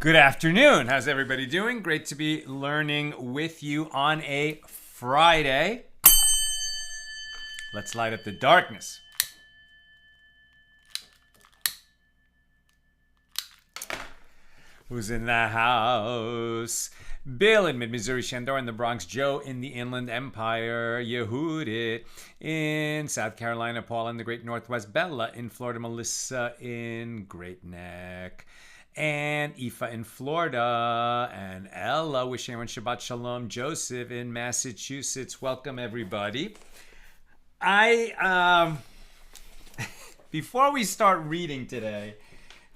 Good afternoon. How's everybody doing? Great to be learning with you on a Friday. Let's light up the darkness. Who's in the house? Bill in Mid-Missouri, Shandor in the Bronx, Joe in the Inland Empire, Yehudit in South Carolina, Paul in the Great Northwest, Bella in Florida, Melissa in Great Neck, and Aoife in Florida, and Ella wishing everyone Shabbat Shalom, Joseph in Massachusetts. Welcome, everybody. Before we start reading today,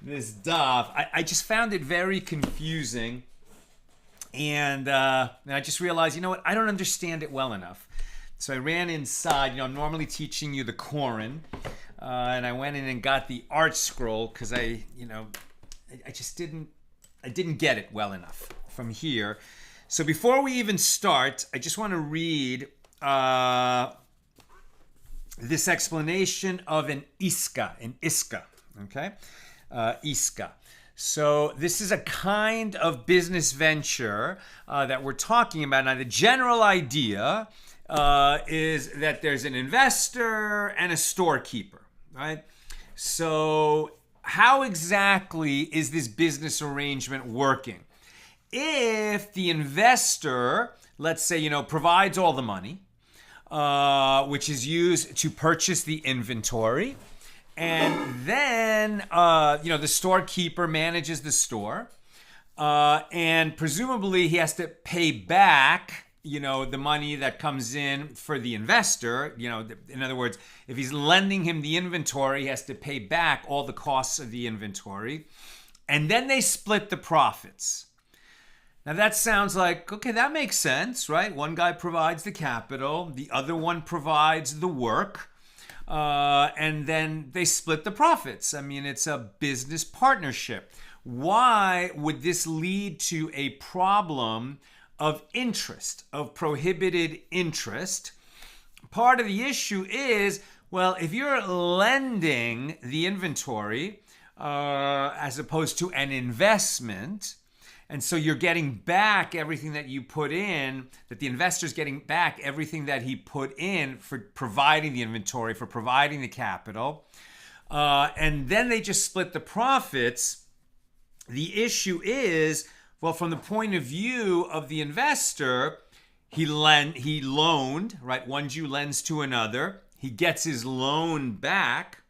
this daf, I just found it very confusing, and I just realized, you know what, I don't understand it well enough. So I ran inside. I'm normally teaching you the Koran, and I went in and got the art scroll because I didn't get it well enough from here. So before we even start, I just want to read this explanation of an iska, okay? Iska. So this is a kind of business venture that we're talking about. Now, the general idea is that there's an investor and a storekeeper, right? So how exactly is this business arrangement working? If the investor, let's say, provides all the money, which is used to purchase the inventory, and then, the storekeeper manages the store, and presumably he has to pay back, the money that comes in for the investor. In other words, if he's lending him the inventory, he has to pay back all the costs of the inventory, and then they split the profits. Now that sounds like, okay, that makes sense, right? One guy provides the capital, the other one provides the work, and then they split the profits. I mean, it's a business partnership. Why would this lead to a problem of interest, of prohibited interest? Part of the issue is, well, if you're lending the inventory as opposed to an investment, and so you're getting back everything that you put in, that the investor's getting back everything that he put in for providing the inventory, for providing the capital, and then they just split the profits. The issue is, well, from the point of view of the investor, he loaned, right? One Jew lends to another. He gets his loan back,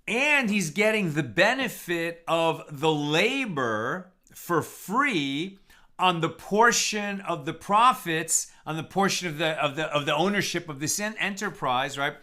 and he's getting the benefit of the labor for free on the portion of the profits, on the portion of the ownership of this enterprise, right?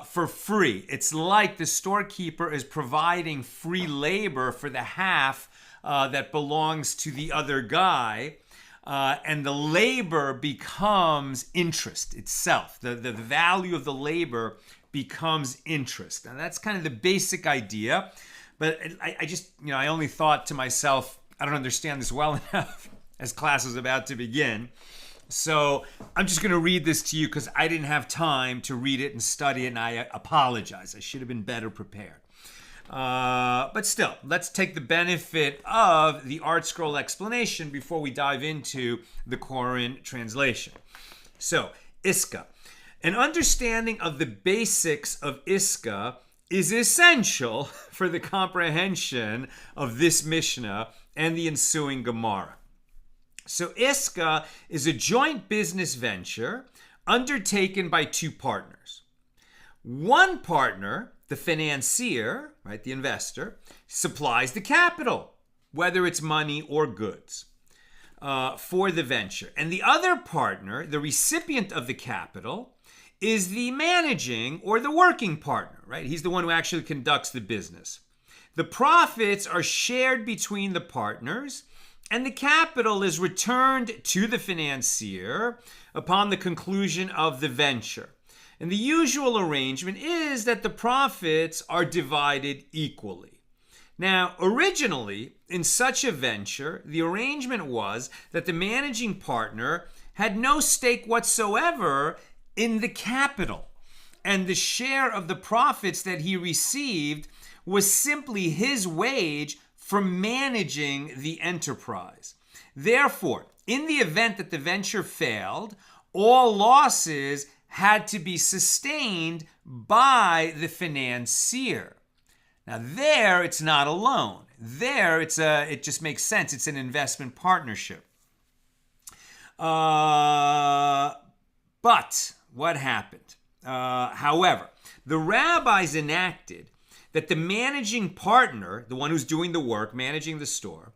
For free. It's like the storekeeper is providing free labor for the half that belongs to the other guy, and the labor becomes interest itself. The value of the labor becomes interest. Now that's kind of the basic idea. But I only thought to myself, I don't understand this well enough as class is about to begin. So I'm just going to read this to you because I didn't have time to read it and study it, and I apologize. I should have been better prepared. But still, let's take the benefit of the art scroll explanation before we dive into the Koran translation. So, iska. An understanding of the basics of iska is essential for the comprehension of this Mishnah and the ensuing Gemara. So iska is a joint business venture undertaken by two partners. One partner, the financier, right, the investor, supplies the capital, whether it's money or goods, for the venture. And the other partner, the recipient of the capital, is the managing or the working partner, right? He's the one who actually conducts the business. The profits are shared between the partners, and the capital is returned to the financier upon the conclusion of the venture. And the usual arrangement is that the profits are divided equally. Now, originally, in such a venture, the arrangement was that the managing partner had no stake whatsoever in the capital, and the share of the profits that he received was simply his wage for managing the enterprise. Therefore, in the event that the venture failed, all losses had to be sustained by the financier. Now there, it's not a loan. There, it just makes sense. It's an investment partnership. But what happened? However, the rabbis enacted that the managing partner, the one who's doing the work, managing the store,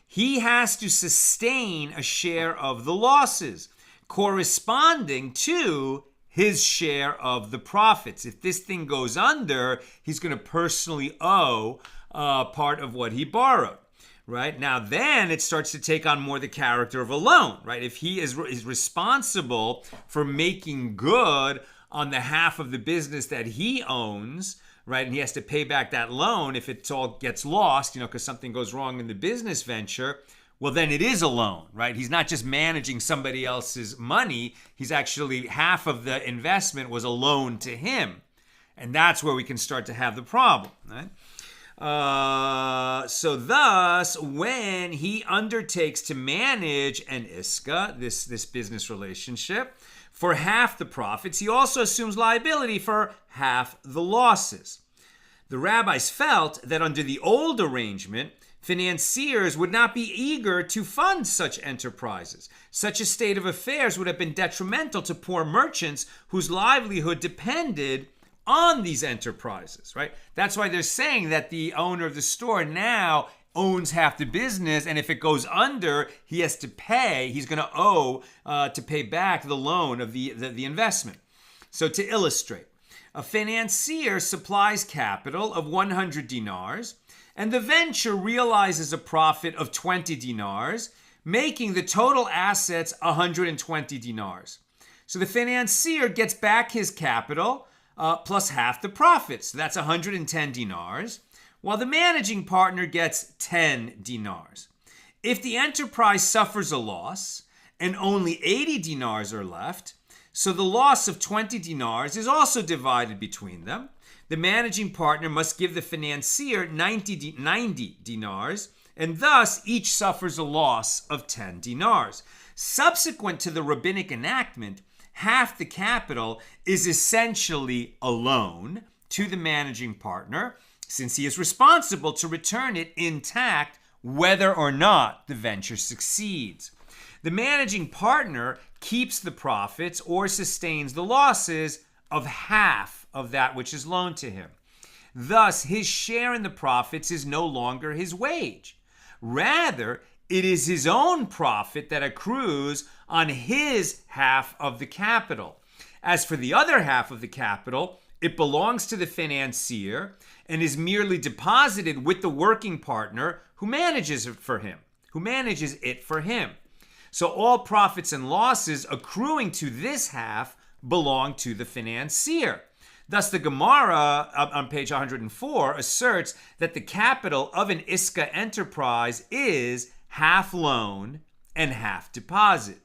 he has to sustain a share of the losses corresponding to his share of the profits. If this thing goes under, he's going to personally owe part of what he borrowed. Right? Now then it starts to take on more the character of a loan, right? If he is responsible for making good on the half of the business that he owns, right, and he has to pay back that loan if it all gets lost, because something goes wrong in the business venture, well, then it is a loan, right? He's not just managing somebody else's money. He's actually, half of the investment was a loan to him. And that's where we can start to have the problem, right? So thus, when he undertakes to manage an iska, this business relationship, for half the profits, he also assumes liability for half the losses. The rabbis felt that under the old arrangement, financiers would not be eager to fund such enterprises. Such a state of affairs would have been detrimental to poor merchants whose livelihood depended on these enterprises, right? That's why they're saying that the owner of the store now owns half the business, and if it goes under, he has to pay. He's going to owe to pay back the loan of the investment. So to illustrate, a financier supplies capital of 100 dinars, and the venture realizes a profit of 20 dinars, making the total assets 120 dinars. So the financier gets back his capital plus half the profits. So that's 110 dinars, while the managing partner gets 10 dinars. If the enterprise suffers a loss and only 80 dinars are left, so the loss of 20 dinars is also divided between them. The managing partner must give the financier 90 dinars, and thus each suffers a loss of 10 dinars. Subsequent to the rabbinic enactment, half the capital is essentially a loan to the managing partner, since he is responsible to return it intact whether or not the venture succeeds. The managing partner keeps the profits or sustains the losses of half of that which is loaned to him. Thus, his share in the profits is no longer his wage. Rather, it is his own profit that accrues on his half of the capital. As for the other half of the capital, it belongs to the financier and is merely deposited with the working partner who manages it for him. So all profits and losses accruing to this half belong to the financier. Thus, the Gemara on page 104 asserts that the capital of an iska enterprise is half loan and half deposit.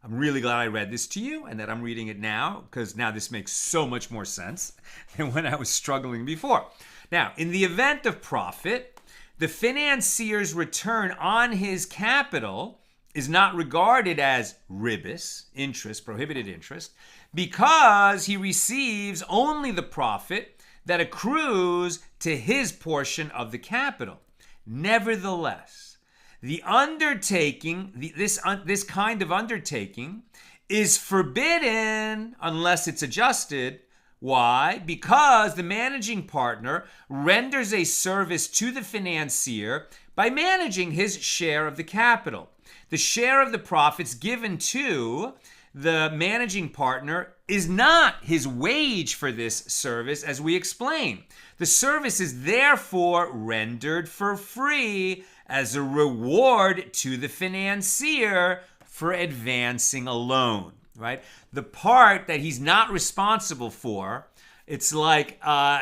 I'm really glad I read this to you and that I'm reading it now, because now this makes so much more sense than when I was struggling before. Now, in the event of profit, the financier's return on his capital is not regarded as ribis, interest, prohibited interest, because he receives only the profit that accrues to his portion of the capital. Nevertheless, The undertaking, this kind of undertaking, is forbidden unless it's adjusted. Why? Because the managing partner renders a service to the financier by managing his share of the capital. The share of the profits given to the managing partner is not his wage for this service, as we explain. The service is therefore rendered for free as a reward to the financier for advancing a loan, right? The part that he's not responsible for, it's like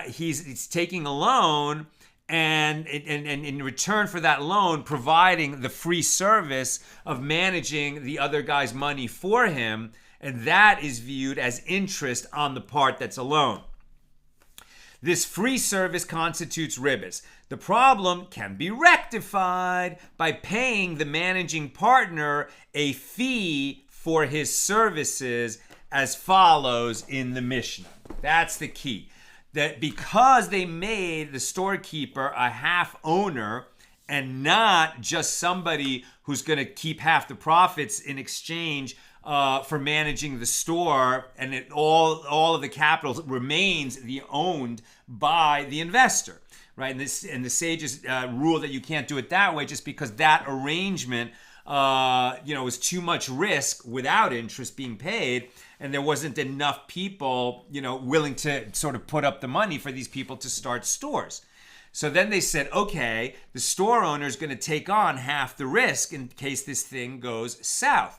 he's taking a loan and in return for that loan, providing the free service of managing the other guy's money for him, and that is viewed as interest on the part that's a loan. This free service constitutes ribas. The problem can be rectified by paying the managing partner a fee for his services as follows in the Mishna. That's the key. That because they made the storekeeper a half owner and not just somebody who's going to keep half the profits in exchange for managing the store, and all of the capital remains owned by the investor, right? And the sages rule that you can't do it that way, just because that arrangement, was too much risk without interest being paid, and there wasn't enough people, willing to sort of put up the money for these people to start stores. So then they said, okay, the store owner is going to take on half the risk in case this thing goes south.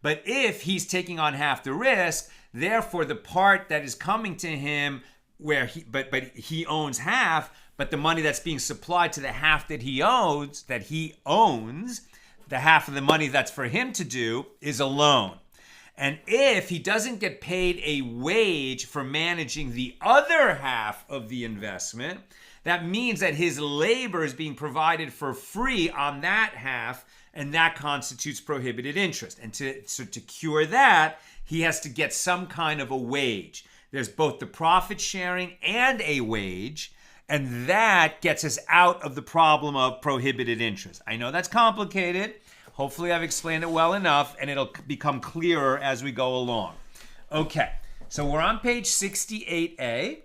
But if he's taking on half the risk, therefore the part that is coming to him where he owns half, but the money that's being supplied to the half that he owns, the half of the money that's for him to do is a loan. And if he doesn't get paid a wage for managing the other half of the investment, that means that his labor is being provided for free on that half, and that constitutes prohibited interest. And to cure that, he has to get some kind of a wage. There's both the profit sharing and a wage, and that gets us out of the problem of prohibited interest. I know that's complicated. Hopefully I've explained it well enough, and it'll become clearer as we go along. Okay, so we're on page 68a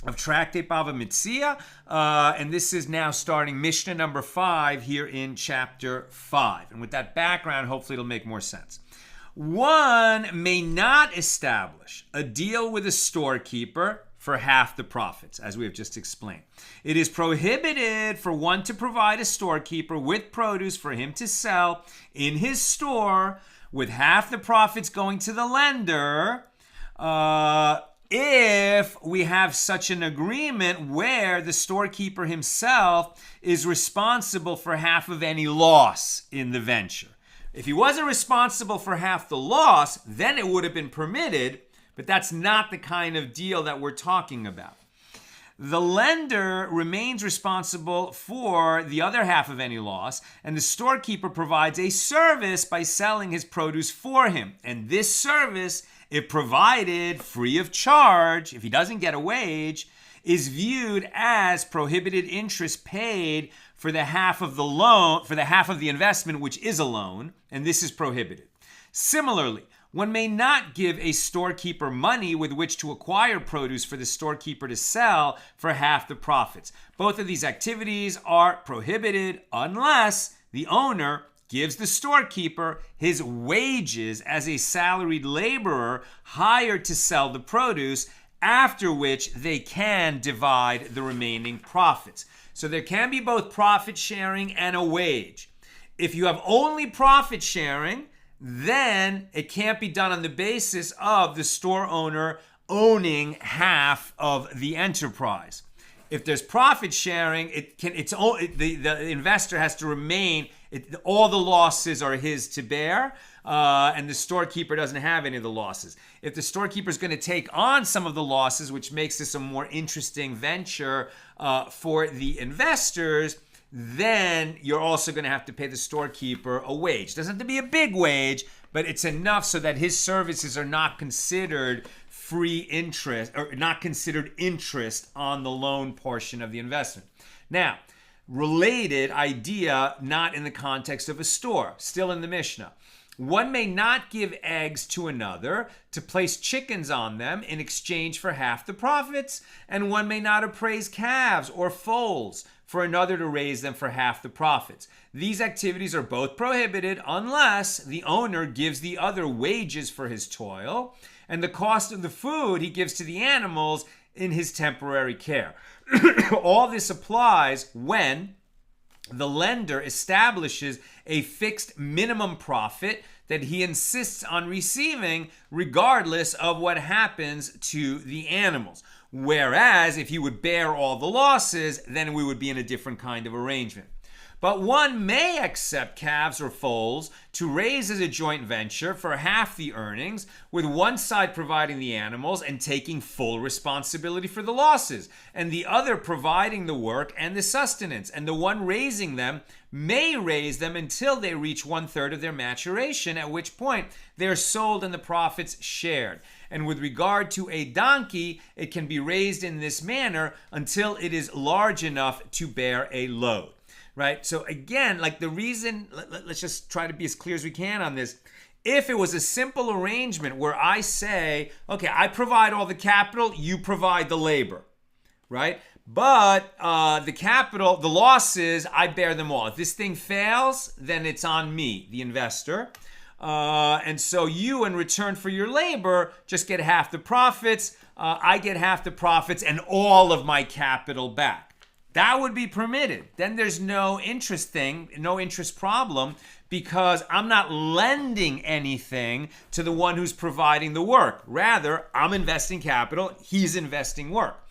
of Tractate Bava Metzia, and this is now starting Mishna number 5 here in chapter 5. And with that background, hopefully it'll make more sense. One may not establish a deal with a storekeeper for half the profits, as we have just explained. It is prohibited for one to provide a storekeeper with produce for him to sell in his store, with half the profits going to the lender, if we have such an agreement where the storekeeper himself is responsible for half of any loss in the venture. If he wasn't responsible for half the loss, then it would have been permitted, but that's not the kind of deal that we're talking about. The lender remains responsible for the other half of any loss, and the storekeeper provides a service by selling his produce for him. And this service, if provided free of charge, if he doesn't get a wage, is viewed as prohibited interest paid for the half of the loan, for the half of the investment, which is a loan, and this is prohibited. Similarly, one may not give a storekeeper money with which to acquire produce for the storekeeper to sell for half the profits. Both of these activities are prohibited unless the owner gives the storekeeper his wages as a salaried laborer hired to sell the produce, after which they can divide the remaining profits. So there can be both profit sharing and a wage. If you have only profit sharing, then it can't be done on the basis of the store owner owning half of the enterprise. If there's profit sharing, the investor has to remain, all the losses are his to bear, and the storekeeper doesn't have any of the losses. If the storekeeper is going to take on some of the losses, which makes this a more interesting venture for the investors, then you're also going to have to pay the storekeeper a wage. It doesn't have to be a big wage, but it's enough so that his services are not considered free interest, or not considered interest on the loan portion of the investment. Now, related idea, not in the context of a store, still in the Mishnah. One may not give eggs to another to place chickens on them in exchange for half the profits, and one may not appraise calves or foals for another to raise them for half the profits. These activities are both prohibited unless the owner gives the other wages for his toil and the cost of the food he gives to the animals in his temporary care. All this applies when the lender establishes a fixed minimum profit that he insists on receiving regardless of what happens to the animals. Whereas if he would bear all the losses, then we would be in a different kind of arrangement. But one may accept calves or foals to raise as a joint venture for half the earnings, with one side providing the animals and taking full responsibility for the losses, and the other providing the work and the sustenance. And the one raising them may raise them until they reach 1/3 of their maturation, at which point they are sold and the profits shared. And with regard to a donkey, it can be raised in this manner until it is large enough to bear a load. Right? So again, like the reason, let's just try to be as clear as we can on this. If it was a simple arrangement where I say, okay, I provide all the capital, you provide the labor, right? But the capital, the losses, I bear them all. If this thing fails, then it's on me, the investor. And so you, in return for your labor, just get half the profits. I get half the profits and all of my capital back. That would be permitted. Then there's no interest problem, because I'm not lending anything to the one who's providing the work. Rather, I'm investing capital, he's investing work.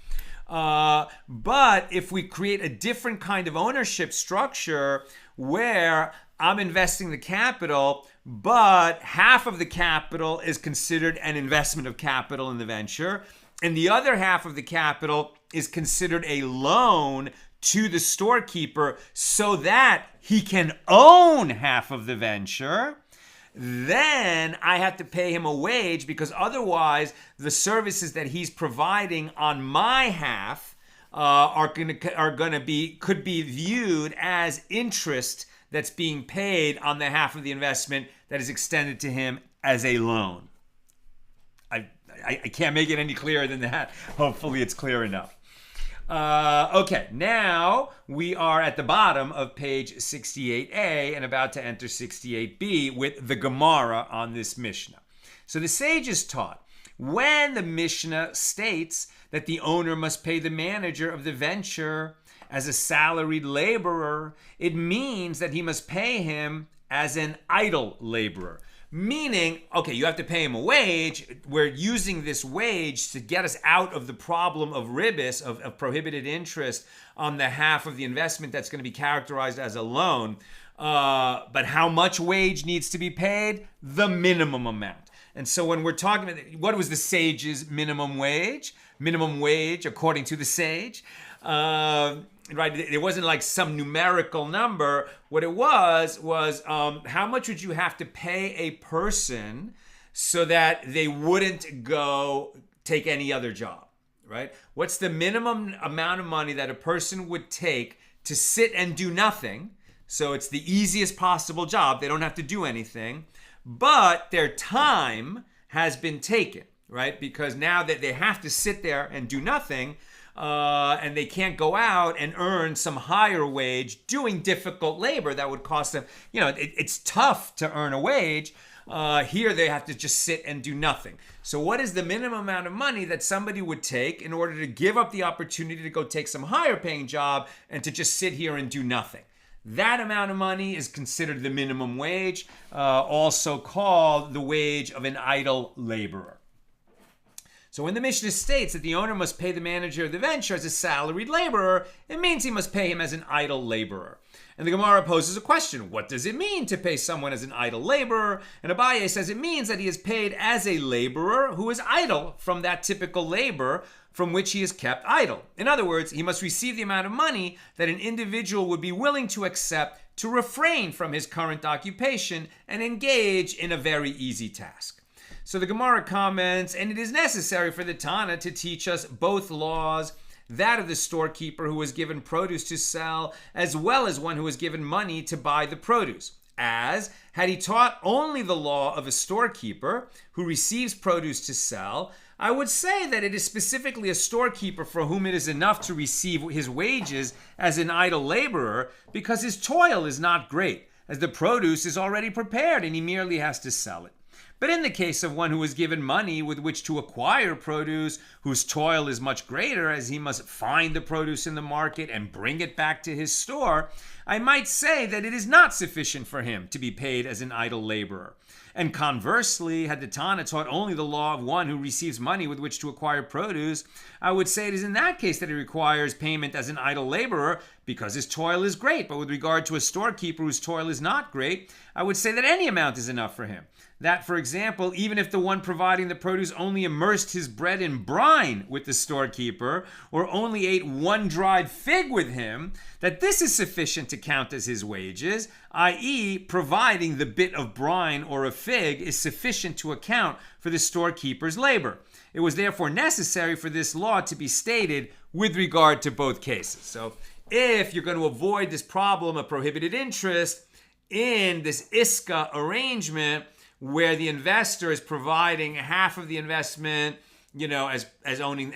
But if we create a different kind of ownership structure where I'm investing the capital, but half of the capital is considered an investment of capital in the venture, and the other half of the capital is considered a loan to the storekeeper so that he can own half of the venture, then I have to pay him a wage, because otherwise the services that he's providing on my half could be viewed as interest that's being paid on the half of the investment that is extended to him as a loan. I can't make it any clearer than that. Hopefully it's clear enough. Okay, now we are at the bottom of page 68a and about to enter 68b with the Gemara on this Mishnah. So the sages taught, when the Mishnah states that the owner must pay the manager of the venture as a salaried laborer, it means that he must pay him as an idle laborer. Meaning, okay, you have to pay him a wage. We're using this wage to get us out of the problem of ribis, of prohibited interest on the half of the investment that's going to be characterized as a loan. But how much wage needs to be paid? The minimum amount. And so when we're talking about, what was the sage's minimum wage? Minimum wage, according to the sage, right? It wasn't like some numerical number. What it was how much would you have to pay a person so that they wouldn't go take any other job, right? What's the minimum amount of money that a person would take to sit and do nothing? So it's the easiest possible job. They don't have to do anything, but their time has been taken, right? Because now that they have to sit there and do nothing, and they can't go out and earn some higher wage doing difficult labor that would cost them, it's tough to earn a wage. Here they have to just sit and do nothing. So what is the minimum amount of money that somebody would take in order to give up the opportunity to go take some higher paying job and to just sit here and do nothing? That amount of money is considered the minimum wage, also called the wage of an idle laborer. So when the Mishnah states that the owner must pay the manager of the venture as a salaried laborer, it means he must pay him as an idle laborer. And the Gemara poses a question. What does it mean to pay someone as an idle laborer? And Abaye says it means that he is paid as a laborer who is idle from that typical labor from which he is kept idle. In other words, he must receive the amount of money that an individual would be willing to accept to refrain from his current occupation and engage in a very easy task. So the Gemara comments, and it is necessary for the Tana to teach us both laws, that of the storekeeper who was given produce to sell, as well as one who was given money to buy the produce. As, had he taught only the law of a storekeeper who receives produce to sell, I would say that it is specifically a storekeeper for whom it is enough to receive his wages as an idle laborer, because his toil is not great, as the produce is already prepared and he merely has to sell it. But in the case of one who is given money with which to acquire produce, whose toil is much greater, as he must find the produce in the market and bring it back to his store, I might say that it is not sufficient for him to be paid as an idle laborer. And conversely, had the Tana taught only the law of one who receives money with which to acquire produce, I would say it is in that case that he requires payment as an idle laborer because his toil is great. But with regard to a storekeeper whose toil is not great, I would say that any amount is enough for him. That, for example, even if the one providing the produce only immersed his bread in brine with the storekeeper, or only ate one dried fig with him, that this is sufficient to count as his wages, i.e., providing the bit of brine or a fig is sufficient to account for the storekeeper's labor. It was therefore necessary for this law to be stated with regard to both cases. So if you're going to avoid this problem of prohibited interest in this iska arrangement, where the investor is providing half of the investment, as owning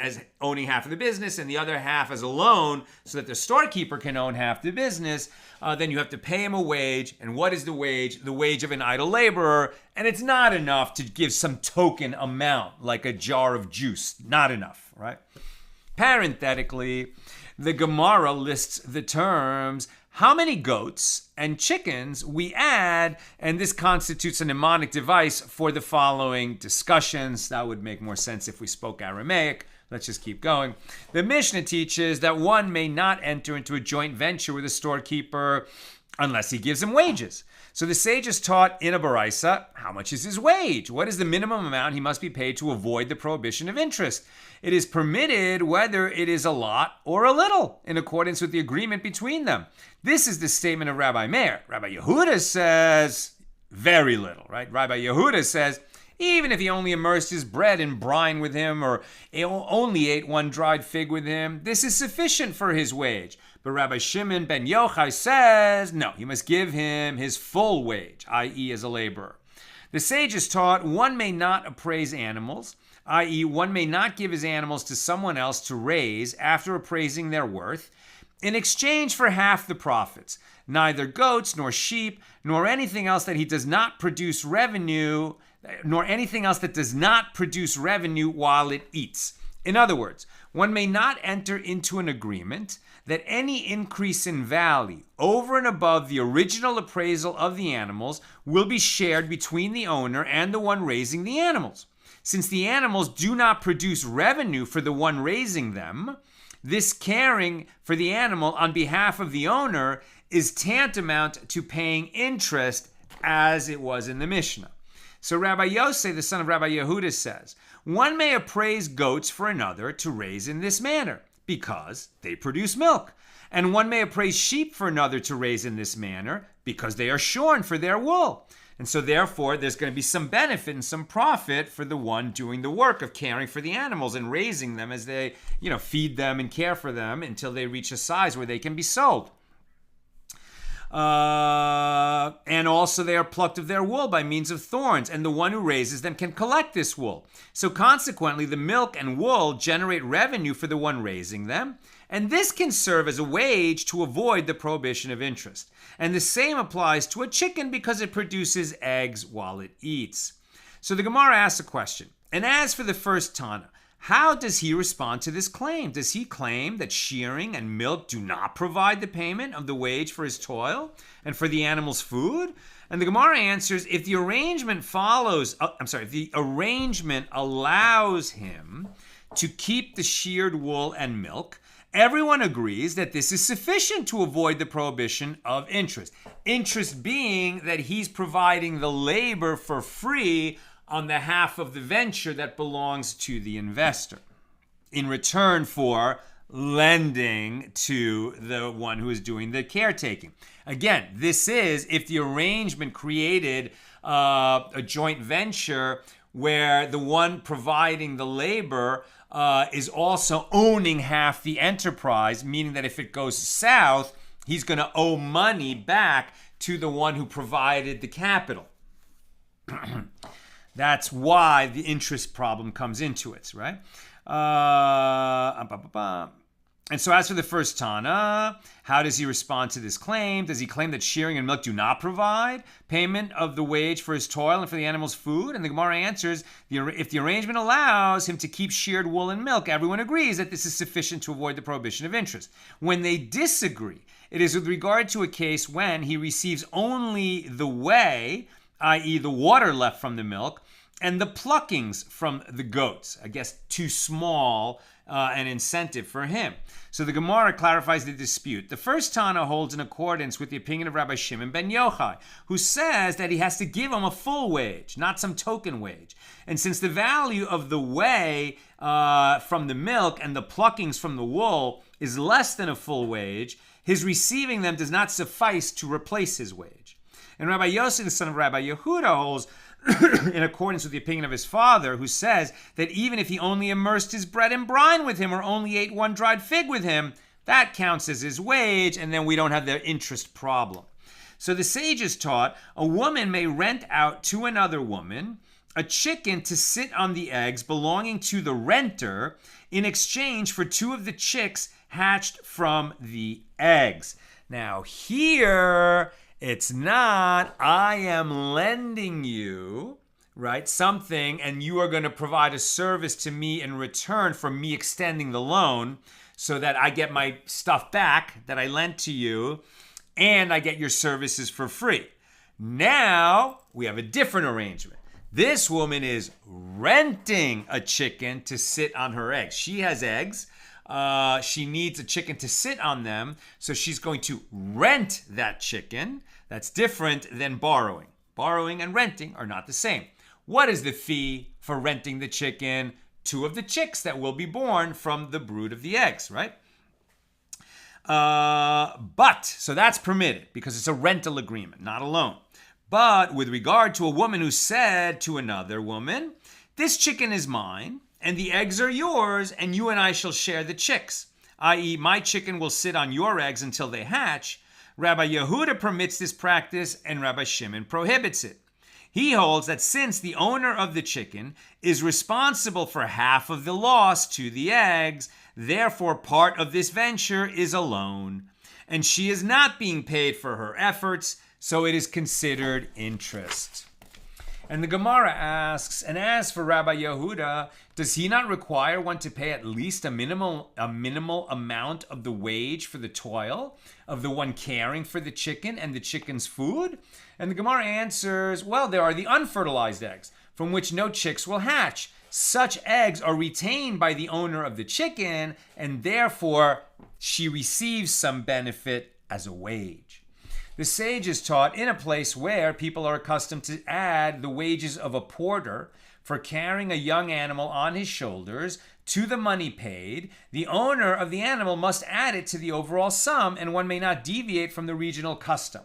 half of the business and the other half as a loan, so that the storekeeper can own half the business, then you have to pay him a wage. And what is the wage? The wage of an idle laborer. And it's not enough to give some token amount, like a jar of juice. Not enough, right? Parenthetically, the Gemara lists the terms how many goats and chickens we add, and this constitutes a mnemonic device for the following discussions. That would make more sense if we spoke Aramaic. Let's just keep going. The Mishnah teaches that one may not enter into a joint venture with a storekeeper unless he gives him wages. So the sages taught in a baraisa, how much is his wage? What is the minimum amount he must be paid to avoid the prohibition of interest? It is permitted whether it is a lot or a little, in accordance with the agreement between them. This is the statement of Rabbi Meir. Rabbi Yehuda says very little, right? Rabbi Yehuda says even if he only immersed his bread in brine with him or only ate one dried fig with him, this is sufficient for his wage. But Rabbi Shimon ben Yochai says, no, he must give him his full wage, i.e. as a laborer. The sages taught one may not appraise animals, i.e. one may not give his animals to someone else to raise after appraising their worth, in exchange for half the profits, neither goats nor sheep, nor anything else that he does not produce revenue, nor anything else that does not produce revenue while it eats. In other words, one may not enter into an agreement that any increase in value over and above the original appraisal of the animals will be shared between the owner and the one raising the animals. Since the animals do not produce revenue for the one raising them, this caring for the animal on behalf of the owner is tantamount to paying interest as it was in the Mishnah. So Rabbi Yosef, the son of Rabbi Yehuda, says, one may appraise goats for another to raise in this manner, because they produce milk. And one may appraise sheep for another to raise in this manner, because they are shorn for their wool. And so therefore, there's going to be some benefit and some profit for the one doing the work of caring for the animals and raising them as they, feed them and care for them until they reach a size where they can be sold. And also they are plucked of their wool by means of thorns, and the one who raises them can collect this wool. So consequently, the milk and wool generate revenue for the one raising them, and this can serve as a wage to avoid the prohibition of interest. And the same applies to a chicken because it produces eggs while it eats. So the Gemara asks a question, and as for the first Tana, how does he respond to this claim? Does he claim that shearing and milk do not provide the payment of the wage for his toil and for the animal's food? And the Gemara answers, if the arrangement allows him to keep the sheared wool and milk, everyone agrees that this is sufficient to avoid the prohibition of interest. Interest being that he's providing the labor for free on the half of the venture that belongs to the investor in return for lending to the one who is doing the caretaking. Again, this is if the arrangement created a joint venture where the one providing the labor is also owning half the enterprise, meaning that if it goes south, he's going to owe money back to the one who provided the capital. That's why the interest problem comes into it, right? And so as for the first Tana, how does he respond to this claim? Does he claim that shearing and milk do not provide payment of the wage for his toil and for the animal's food? And the Gemara answers, if the arrangement allows him to keep sheared wool and milk, everyone agrees that this is sufficient to avoid the prohibition of interest. When they disagree, it is with regard to a case when he receives only the whey, i.e. the water left from the milk, and the pluckings from the goats. I guess too small an incentive for him. So the Gemara clarifies the dispute. The first Tana holds in accordance with the opinion of Rabbi Shimon ben Yochai, who says that he has to give him a full wage, not some token wage. And since the value of the whey from the milk and the pluckings from the wool is less than a full wage, his receiving them does not suffice to replace his wage. And Rabbi Yossi, the son of Rabbi Yehuda, holds in accordance with the opinion of his father, who says that even if he only immersed his bread in brine with him or only ate one dried fig with him, that counts as his wage, and then we don't have the interest problem. So the sages taught a woman may rent out to another woman a chicken to sit on the eggs belonging to the renter in exchange for 2 of the chicks hatched from the eggs. Now here, it's not, I am lending you, right, something, and you are going to provide a service to me in return for me extending the loan so that I get my stuff back that I lent to you, and I get your services for free. Now, we have a different arrangement. This woman is renting a chicken to sit on her eggs. She has eggs. She needs a chicken to sit on them, so she's going to rent that chicken. That's different than borrowing. Borrowing and renting are not the same. What is the fee for renting the chicken? 2 of the chicks that will be born from the brood of the eggs, right? So that's permitted because it's a rental agreement, not a loan. But with regard to a woman who said to another woman, this chicken is mine, and the eggs are yours, and you and I shall share the chicks, i.e. my chicken will sit on your eggs until they hatch, Rabbi Yehuda permits this practice and Rabbi Shimon prohibits it. He holds that since the owner of the chicken is responsible for half of the loss to the eggs, therefore part of this venture is a loan, and she is not being paid for her efforts, so it is considered interest. And the Gemara asks, and as for Rabbi Yehuda, does he not require one to pay at least a minimal amount of the wage for the toil of the one caring for the chicken and the chicken's food? And the Gemara answers, well, there are the unfertilized eggs, from which no chicks will hatch. Such eggs are retained by the owner of the chicken, and therefore she receives some benefit as a wage. The sages taught in a place where people are accustomed to add the wages of a porter for carrying a young animal on his shoulders to the money paid, the owner of the animal must add it to the overall sum, and one may not deviate from the regional custom.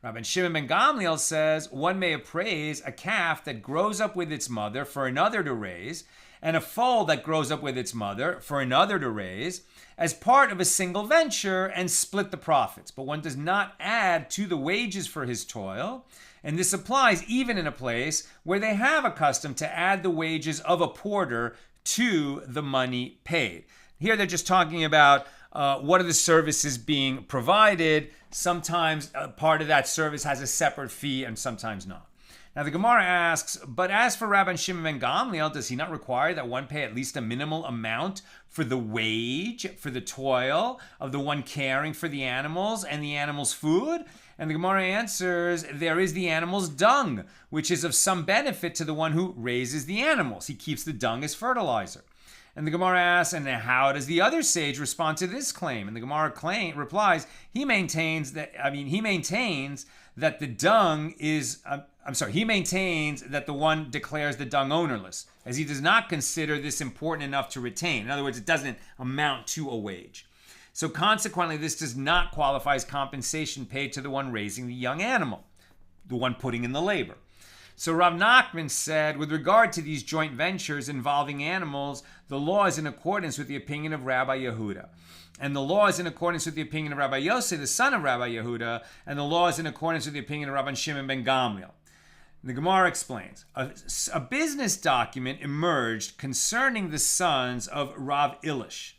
Rabbi Shimon ben Gamliel says one may appraise a calf that grows up with its mother for another to raise, and a foal that grows up with its mother for another to raise, as part of a single venture and split the profits. But one does not add to the wages for his toil, and this applies even in a place where they have a custom to add the wages of a porter to the money paid. Here they're just talking about what are the services being provided. Sometimes part of that service has a separate fee and sometimes not. Now the Gemara asks, but as for Rabbi Shimon ben Gamliel, does he not require that one pay at least a minimal amount for the wage, for the toil of the one caring for the animals and the animals' food? And the Gemara answers, there is the animal's dung, which is of some benefit to the one who raises the animals. He keeps the dung as fertilizer. And the Gemara asks, and how does the other sage respond to this claim? And the Gemara replies, he maintains that the dung is, he maintains that the one declares the dung ownerless, as he does not consider this important enough to retain. In other words, it doesn't amount to a wage. So consequently, this does not qualify as compensation paid to the one raising the young animal, the one putting in the labor. So Rav Nachman said, with regard to these joint ventures involving animals, the law is in accordance with the opinion of Rabbi Yehuda. And the law is in accordance with the opinion of Rabbi Yossi, the son of Rabbi Yehuda, and the law is in accordance with the opinion of Rabban Shimon ben Gamliel. The Gemara explains, a business document emerged concerning the sons of Rav Ilish,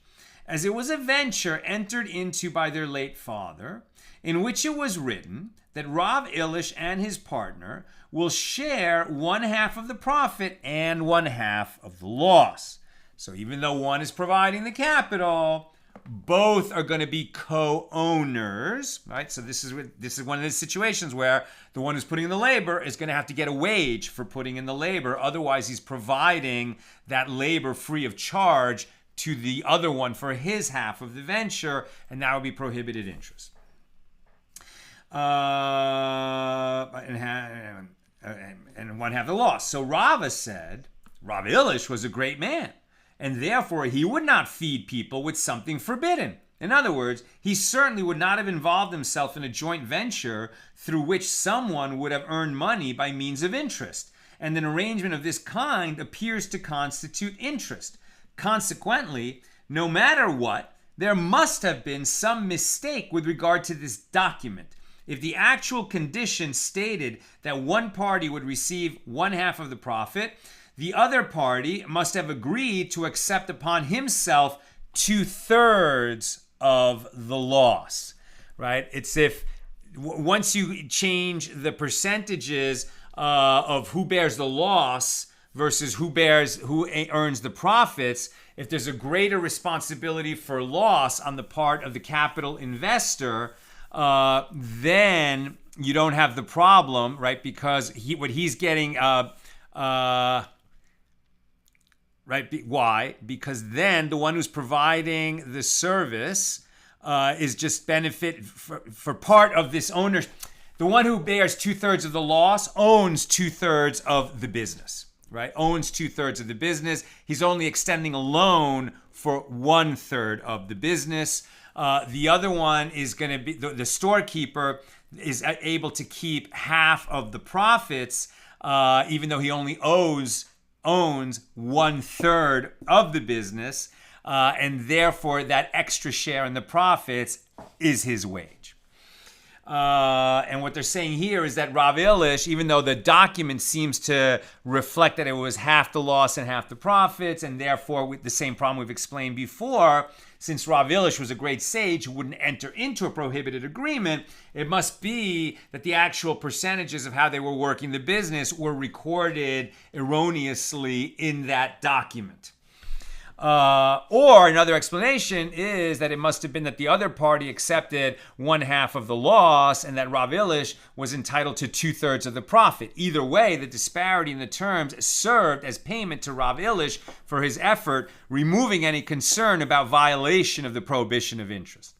as it was a venture entered into by their late father, in which it was written that Rav Ilish and his partner will share 1/2 of the profit and 1/2 of the loss. So even though one is providing the capital, both are going to be co-owners, right? So this is one of the situations where the one who's putting in the labor is going to have to get a wage for putting in the labor. Otherwise, he's providing that labor free of charge to the other one for his half of the venture, and that would be prohibited interest. And 1/2 the loss. So Rava said, Rav Ilish was a great man, and therefore he would not feed people with something forbidden. In other words, he certainly would not have involved himself in a joint venture through which someone would have earned money by means of interest. And an arrangement of this kind appears to constitute interest. Consequently, no matter what, there must have been some mistake with regard to this document. If the actual condition stated that one party would receive 1/2 of the profit, the other party must have agreed to accept upon himself 2/3 of the loss, right? It's if once you change the percentages of who bears the loss versus who earns the profits, if there's a greater responsibility for loss on the part of the capital investor, then you don't have the problem, right? Because what he's getting, right? Why? Because then the one who's providing the service is just benefit for part of this owner. The one who bears 2/3 of the loss owns 2/3 of the business, right? Owns 2/3 of the business. He's only extending a loan for 1/3 of the business. The other one is going to be the storekeeper is able to keep half of the profits, even though he only owns 1/3 of the business, and therefore that extra share in the profits is his wage. And what they're saying here is that Rav Ilish, even though the document seems to reflect that it was half the loss and half the profits, and therefore with the same problem we've explained before, since Rav Ilish was a great sage who wouldn't enter into a prohibited agreement, it must be that the actual percentages of how they were working the business were recorded erroneously in that document. Or another explanation is that it must have been that the other party accepted 1/2 of the loss and that Rav Ilish was entitled to 2/3 of the profit. Either way, the disparity in the terms served as payment to Rav Ilish for his effort, removing any concern about violation of the prohibition of interest.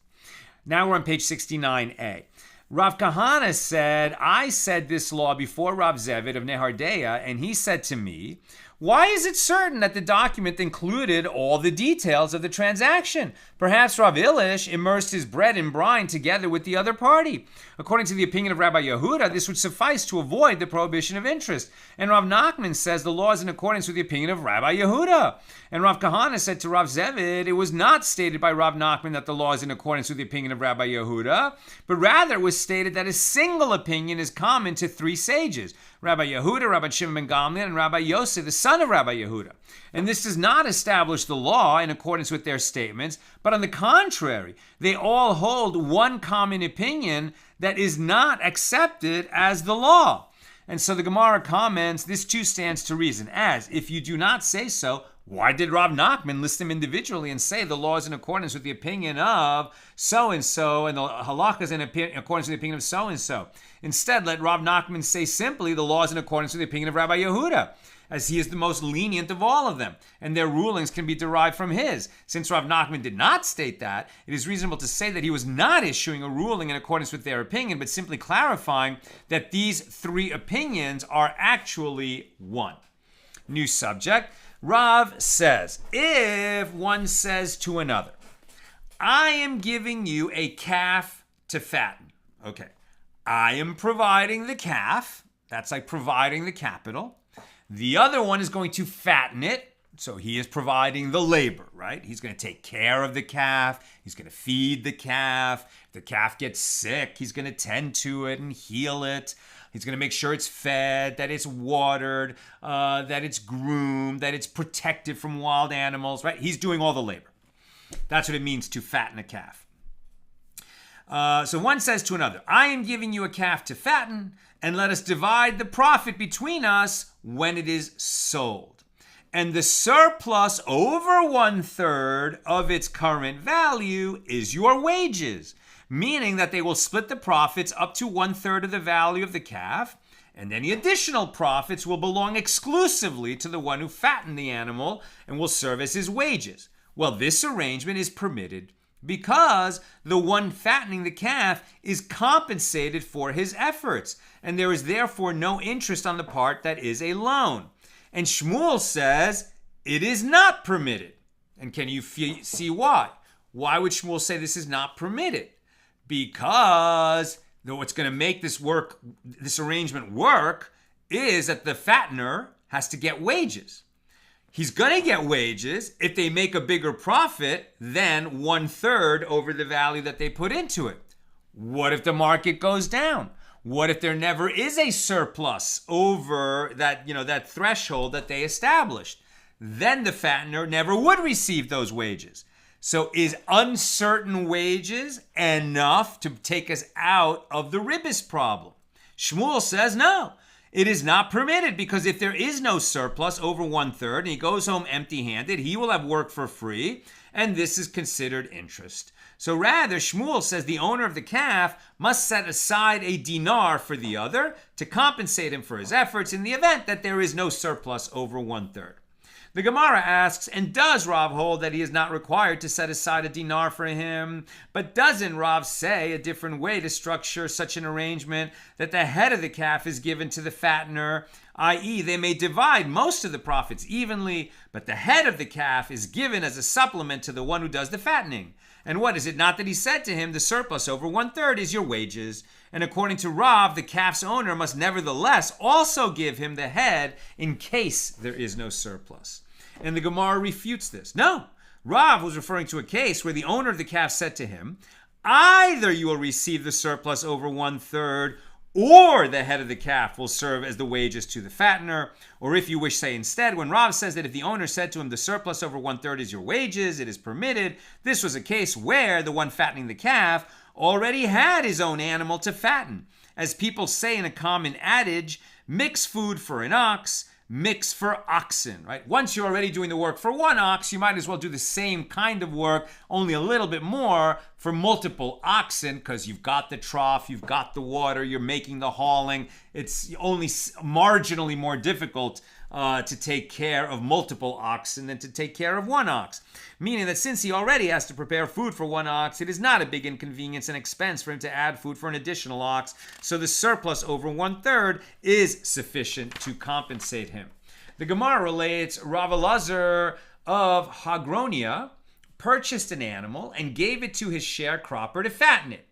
Now we're on page 69a. Rav Kahana said, I said this law before Rav Zevid of Nehardeya, and he said to me, why is it certain that the document included all the details of the transaction? Perhaps Rav Ilish immersed his bread in brine together with the other party. According to the opinion of Rabbi Yehuda, this would suffice to avoid the prohibition of interest. And Rav Nachman says the law is in accordance with the opinion of Rabbi Yehuda. And Rav Kahana said to Rav Zevid, it was not stated by Rav Nachman that the law is in accordance with the opinion of Rabbi Yehuda, but rather it was stated that a single opinion is common to 3 sages, Rabbi Yehuda, Rabbi Shimon ben Gamliel, and Rabbi Yossi, the son of Rabbi Yehuda. And this does not establish the law in accordance with their statements, but on the contrary, they all hold one common opinion that is not accepted as the law. And so the Gemara comments, this too stands to reason, as if you do not say so, why did Rav Nachman list them individually and say the law is in accordance with the opinion of so-and-so and the halakha is in accordance with the opinion of so-and-so? Instead, let Rav Nachman say simply the law is in accordance with the opinion of Rabbi Yehuda, as he is the most lenient of all of them, and their rulings can be derived from his. Since Rav Nachman did not state that, it is reasonable to say that he was not issuing a ruling in accordance with their opinion, but simply clarifying that these 3 opinions are actually one. New subject. Rav says, if one says to another, I am giving you a calf to fatten. Okay, I am providing the calf, That's like providing the capital. The other one is going to fatten it. So he is providing the labor, right? He's going to take care of the calf. He's going to feed the calf. If the calf gets sick, he's going to tend to it and heal it. He's going to make sure it's fed, that it's watered, that it's groomed, that it's protected from wild animals, right? He's doing all the labor. That's what it means to fatten a calf. So one says to another, I am giving you a calf to fatten, and let us divide the profit between us when it is sold. And the surplus over 1/3 of its current value is your wages, meaning that they will split the profits up to 1/3 of the value of the calf, and any additional profits will belong exclusively to the one who fattened the animal and will serve as his wages. Well, this arrangement is permitted because the one fattening the calf is compensated for his efforts, and there is therefore no interest on the part that is a loan. And Shmuel says it is not permitted. And can you see why? Why would Shmuel say this is not permitted? Because what's going to make this arrangement work, is that the fattener has to get wages. He's going to get wages if they make a bigger profit than 1/3 over the value that they put into it. What if the market goes down? What if there never is a surplus over that threshold that they established? Then the fattener never would receive those wages. So is uncertain wages enough to take us out of the ribis problem? Shmuel says no. It is not permitted, because if there is no surplus over 1/3 and he goes home empty-handed, he will have work for free, and this is considered interest. So rather, Shmuel says the owner of the calf must set aside a dinar for the other to compensate him for his efforts in the event that there is no surplus over 1/3. The Gemara asks, and does Rav hold that he is not required to set aside a dinar for him? But doesn't Rav say a different way to structure such an arrangement, that the head of the calf is given to the fattener, i.e. they may divide most of the profits evenly, but the head of the calf is given as a supplement to the one who does the fattening? And what is it not that he said to him, the surplus over 1/3 is your wages? And according to Rav, the calf's owner must nevertheless also give him the head in case there is no surplus. And the Gemara refutes this. No, Rav was referring to a case where the owner of the calf said to him, either you will receive the surplus over 1/3, or the head of the calf will serve as the wages to the fattener. Or if you wish, say instead, when Rav says that if the owner said to him, the surplus over 1/3 is your wages, it is permitted, this was a case where the one fattening the calf already had his own animal to fatten. As people say in a common adage, mix food for an ox, mix for oxen, right? Once you're already doing the work for one ox, you might as well do the same kind of work, only a little bit more for multiple oxen, because you've got the trough, you've got the water, you're making the hauling. It's only marginally more difficult to take care of multiple oxen than to take care of one ox. Meaning that since he already has to prepare food for one ox, it is not a big inconvenience and expense for him to add food for an additional ox. So the surplus over 1/3 is sufficient to compensate him. The Gemara relates, Rav Elazar of Hagronia purchased an animal and gave it to his sharecropper to fatten it.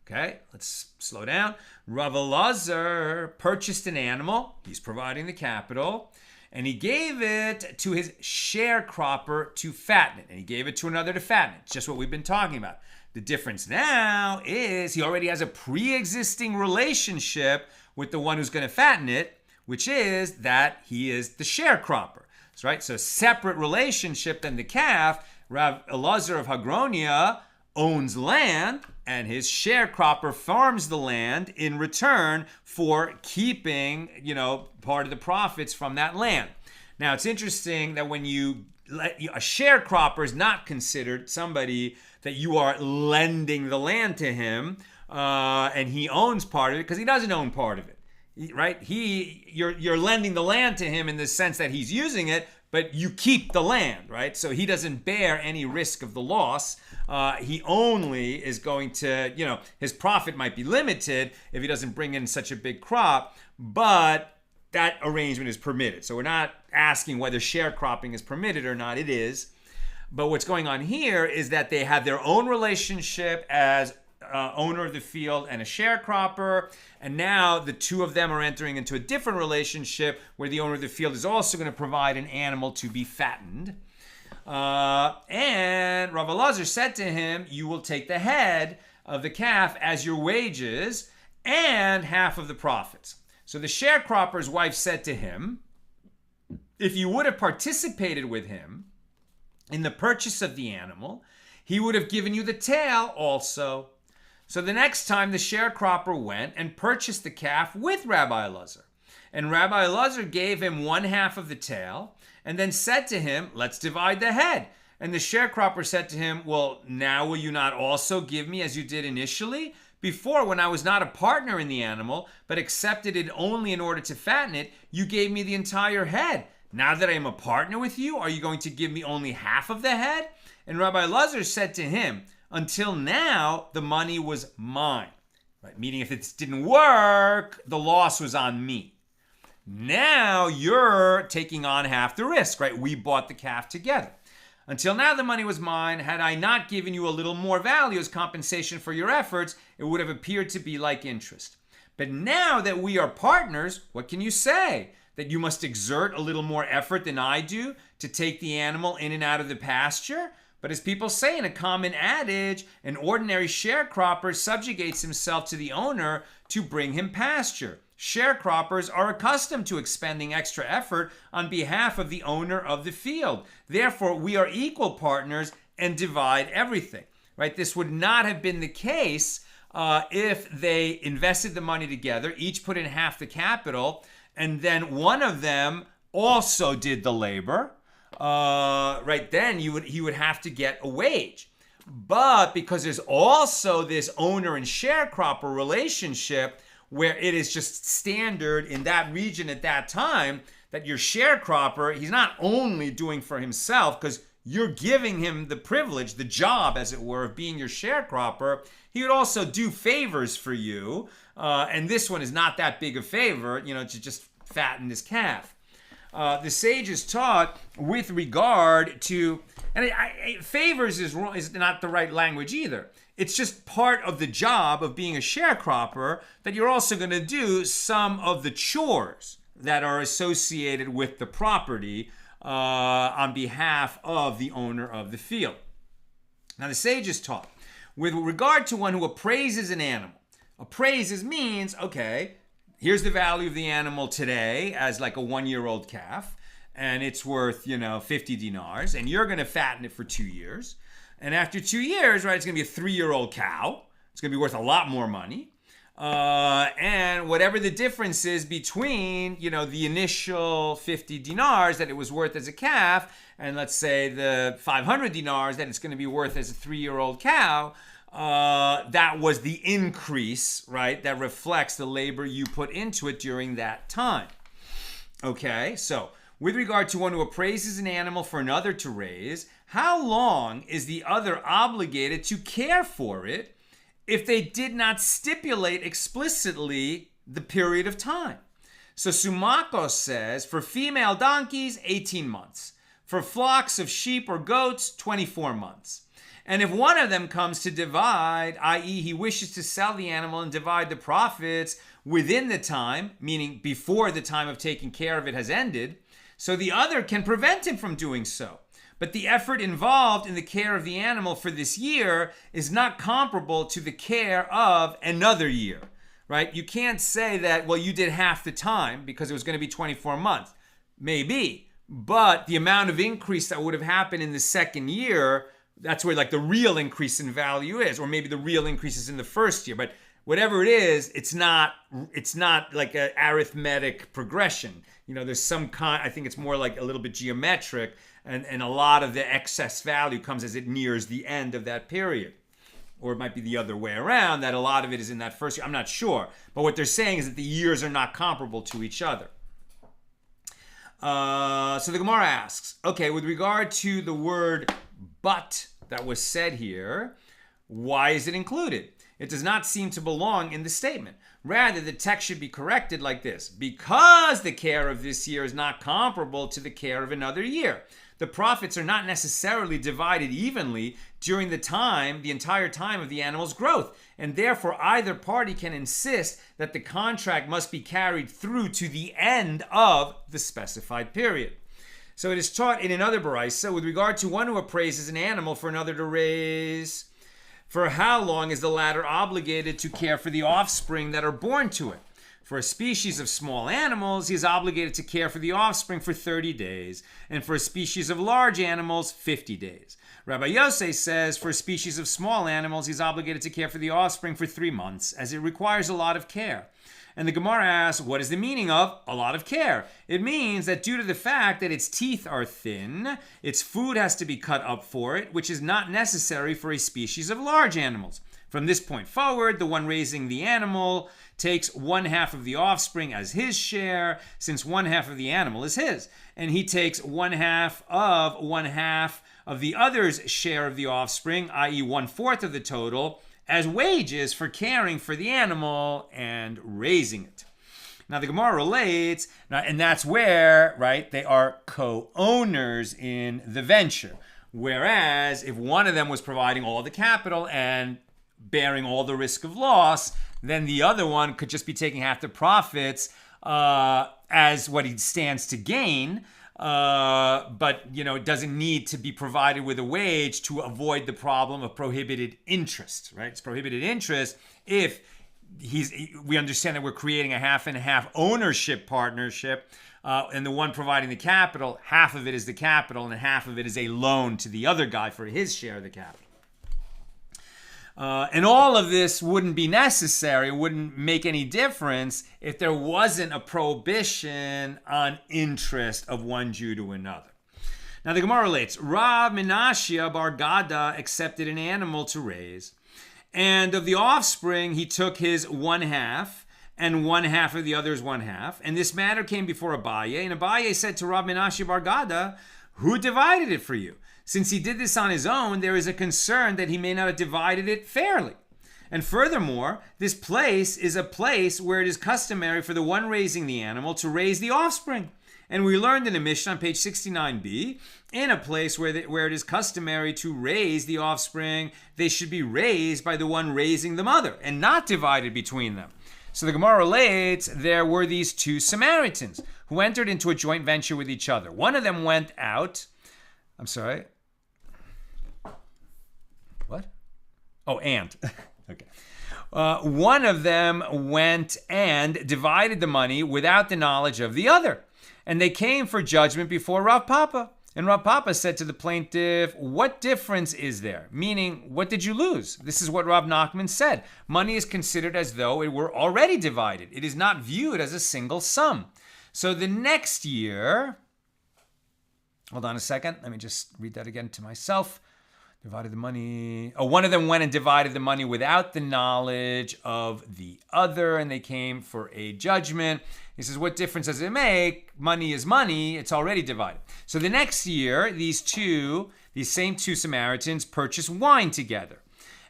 Okay, let's slow down. Rav Elazar purchased an animal. He's providing the capital. And he gave it to his sharecropper to fatten it. And he gave it to another to fatten it. It's just what we've been talking about. The difference now is he already has a pre-existing relationship with the one who's going to fatten it, which is that he is the sharecropper. That's right. So separate relationship than the calf. Rav Elazar of Hagronia owns land, and his sharecropper farms the land in return for keeping, part of the profits from that land. Now, it's interesting that when a sharecropper is not considered somebody that you are lending the land to him, and he owns part of it, because he doesn't own part of it, right? You're lending the land to him in the sense that he's using it, but you keep the land, right? So he doesn't bear any risk of the loss. He only is going to, his profit might be limited if he doesn't bring in such a big crop, but that arrangement is permitted. So we're not asking whether sharecropping is permitted or not. It is. But what's going on here is that they have their own relationship as owner of the field and a sharecropper. And now the two of them are entering into a different relationship where the owner of the field is also going to provide an animal to be fattened. And Rav Elazar said to him, you will take the head of the calf as your wages and half of the profits. So the sharecropper's wife said to him, if you would have participated with him in the purchase of the animal, he would have given you the tail also. So the next time the sharecropper went and purchased the calf with Rabbi Elazar. And Rabbi Elazar gave him one half of the tail and then said to him, let's divide the head. And the sharecropper said to him, well, now will you not also give me as you did initially? Before, when I was not a partner in the animal, but accepted it only in order to fatten it, you gave me the entire head. Now that I am a partner with you, are you going to give me only half of the head? And Rabbi Elazar said to him, until now, the money was mine. Right? Meaning if it didn't work, the loss was on me. Now you're taking on half the risk, right? We bought the calf together. Until now, the money was mine. Had I not given you a little more value as compensation for your efforts, it would have appeared to be like interest. But now that we are partners, what can you say? That you must exert a little more effort than I do to take the animal in and out of the pasture? But as people say in a common adage, an ordinary sharecropper subjugates himself to the owner to bring him pasture. Sharecroppers are accustomed to expending extra effort on behalf of the owner of the field. Therefore, we are equal partners and divide everything. Right? This would not have been the case if they invested the money together, each put in half the capital, and then one of them also did the labor. Right then, he would have to get a wage. But because there's also this owner and sharecropper relationship, where it is just standard in that region at that time that your sharecropper, he's not only doing for himself, because you're giving him the privilege, the job, as it were, of being your sharecropper. He would also do favors for you. And this one is not that big a favor, to just fatten this calf. The sages taught with regard to, and favors is not the right language either. It's just part of the job of being a sharecropper that you're also going to do some of the chores that are associated with the property on behalf of the owner of the field. Now the sages taught, with regard to one who appraises an animal, appraises means, okay, here's the value of the animal today as like a 1-year-old calf, and it's worth, 50 dinars, and you're going to fatten it for 2 years. And after 2 years, right, it's going to be a 3-year-old cow. It's going to be worth a lot more money. And whatever the difference is between, the initial 50 dinars that it was worth as a calf, and let's say the 500 dinars that it's going to be worth as a 3-year-old cow, that was the increase, right, that reflects the labor you put into it during that time. Okay, so with regard to one who appraises an animal for another to raise, how long is the other obligated to care for it if they did not stipulate explicitly the period of time? So Sumakos says, for female donkeys, 18 months. For flocks of sheep or goats, 24 months. And if one of them comes to divide, i.e. he wishes to sell the animal and divide the profits within the time, meaning before the time of taking care of it has ended, so the other can prevent him from doing so. But the effort involved in the care of the animal for this year is not comparable to the care of another year, right? You can't say that, well, you did half the time because it was going to be 24 months. Maybe, but the amount of increase that would have happened in the second year, that's where like the real increase in value is, or maybe the real increase is in the first year. But whatever it is, it's not like an arithmetic progression. There's some kind, I think it's more like a little bit geometric, and a lot of the excess value comes as it nears the end of that period. Or it might be the other way around, that a lot of it is in that first year. I'm not sure. But what they're saying is that the years are not comparable to each other. So the Gemara asks, okay, with regard to the word but that was said here, why is it included? It does not seem to belong in the statement. Rather, the text should be corrected like this: because the care of this year is not comparable to the care of another year. The profits are not necessarily divided evenly during the entire time of the animal's growth, and therefore either party can insist that the contract must be carried through to the end of the specified period. So it is taught in another baraisa with regard to one who appraises an animal for another to raise. For how long is the latter obligated to care for the offspring that are born to it? For a species of small animals, he is obligated to care for the offspring for 30 days, and for a species of large animals, 50 days. Rabbi Yosef says for a species of small animals, he's obligated to care for the offspring for 3 months, as it requires a lot of care. And the Gemara asks, what is the meaning of a lot of care? It means that due to the fact that its teeth are thin, its food has to be cut up for it, which is not necessary for a species of large animals. From this point forward, the one raising the animal takes 1/2 of the offspring as his share, since 1/2 of the animal is his. And he takes 1/2 of the other's share of the offspring, i.e. 1/4 of the total, as wages for caring for the animal and raising it. Now the Gemara relates, and that's where, right, they are co-owners in the venture. Whereas if one of them was providing all the capital and bearing all the risk of loss, then the other one could just be taking half the profits as what he stands to gain. But it doesn't need to be provided with a wage to avoid the problem of prohibited interest, right? It's prohibited interest if we understand that we're creating a half and half ownership partnership, and the one providing the capital, half of it is the capital and half of it is a loan to the other guy for his share of the capital. And all of this wouldn't be necessary, wouldn't make any difference if there wasn't a prohibition on interest of one Jew to another. Now the Gemara relates, Rav Menashia bar Gada accepted an animal to raise, and of the offspring he took his 1/2, and 1/2 of the other's 1/2. And this matter came before Abaye, and Abaye said to Rav Menashia bar Gada, who divided it for you? Since he did this on his own, there is a concern that he may not have divided it fairly. And furthermore, this place is a place where it is customary for the one raising the animal to raise the offspring. And we learned in the Mishna on page 69b, in a place where it is customary to raise the offspring, they should be raised by the one raising the mother and not divided between them. So the Gemara relates, there were these 2 Samaritans who entered into a joint venture with each other. One of them went out. I'm sorry. What? Oh, and. Okay. One of them went and divided the money without the knowledge of the other. And they came for judgment before Rav Papa. And Rav Papa said to the plaintiff, what difference is there? Meaning, what did you lose? This is what Rav Nachman said. Money is considered as though it were already divided. It is not viewed as a single sum. So the next year, hold on a second. Let me just read that again to myself. Divided the money. Oh, one of them went and divided the money without the knowledge of the other, and they came for a judgment. He says, what difference does it make? Money is money. It's already divided. So the next year, these same two Samaritans purchased wine together.